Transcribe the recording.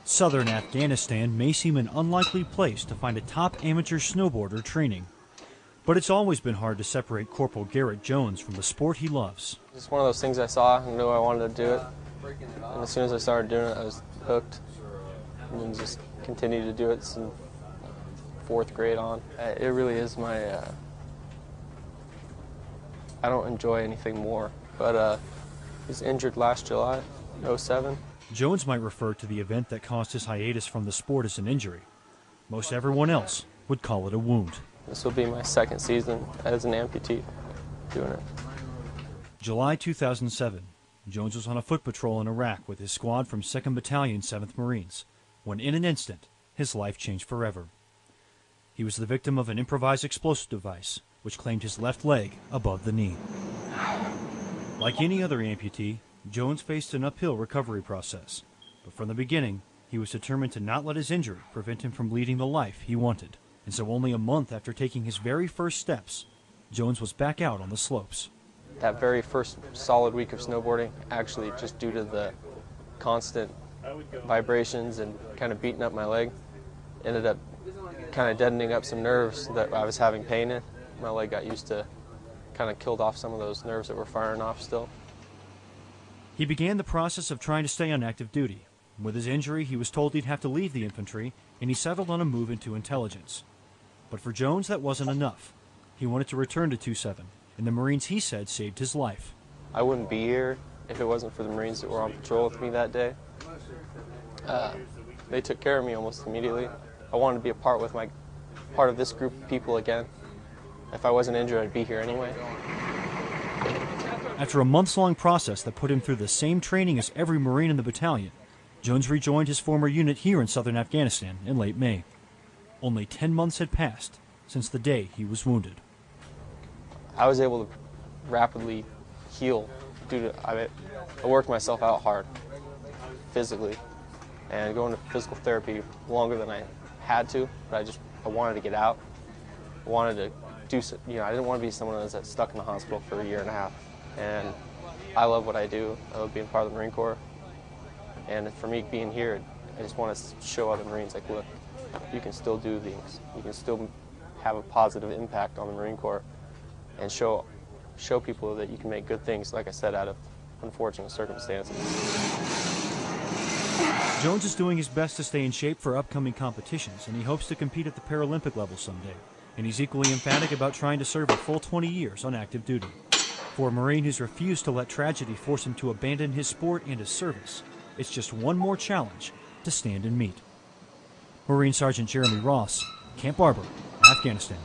Southern Afghanistan may seem an unlikely place to find a top amateur snowboarder training. But it's always been hard to separate Corporal Garrett Jones from the sport he loves. It's one of those things I saw and knew I wanted to do it. And as soon as I started doing it, I was hooked. And then just continued to do it since 4th grade on. It really is my, I don't enjoy anything more. But I was injured last July, 07. Jones might refer to the event that caused his hiatus from the sport as an injury. Most everyone else would call it a wound. This will be my 2nd season as an amputee doing it. July 2007, Jones was on a foot patrol in Iraq with his squad from 2nd Battalion, 7th Marines, when in an instant, his life changed forever. He was the victim of an improvised explosive device, which claimed his left leg above the knee. Like any other amputee, Jones faced an uphill recovery process, but from the beginning, he was determined to not let his injury prevent him from leading the life he wanted. And so only a month after taking his very first steps, Jones was back out on the slopes. That very first solid week of snowboarding, actually just due to the constant vibrations and kind of beating up my leg, ended up kind of deadening up some nerves that I was having pain in. My leg got used to, kind of killed off some of those nerves that were firing off still. He began the process of trying to stay on active duty. With his injury, he was told he'd have to leave the infantry, and he settled on a move into intelligence. But for Jones, that wasn't enough. He wanted to return to 2-7, and the Marines, he said, saved his life. I wouldn't be here if it wasn't for the Marines that were on patrol with me that day. They took care of me almost immediately. I wanted to be a part of this group of people again. If I wasn't injured, I'd be here anyway. After a months-long process that put him through the same training as every Marine in the battalion, Jones rejoined his former unit here in southern Afghanistan in late May. Only 10 months had passed since the day he was wounded. I was able to rapidly heal due to, I worked myself out hard, physically, and going to physical therapy longer than I had to, but I wanted to get out. I wanted to do, I didn't want to be someone that's stuck in the hospital for a year and a half. And I love what I do. I love being part of the Marine Corps. And for me being here, I just want to show other Marines, like, look, you can still do things. You can still have a positive impact on the Marine Corps and show people that you can make good things, like I said, out of unfortunate circumstances. Jones is doing his best to stay in shape for upcoming competitions, and he hopes to compete at the Paralympic level someday. And he's equally emphatic about trying to serve a full 20 years on active duty. For a Marine who's refused to let tragedy force him to abandon his sport and his service, it's just one more challenge to stand and meet. Marine Sergeant Jeremy Ross, Camp Barber, Afghanistan.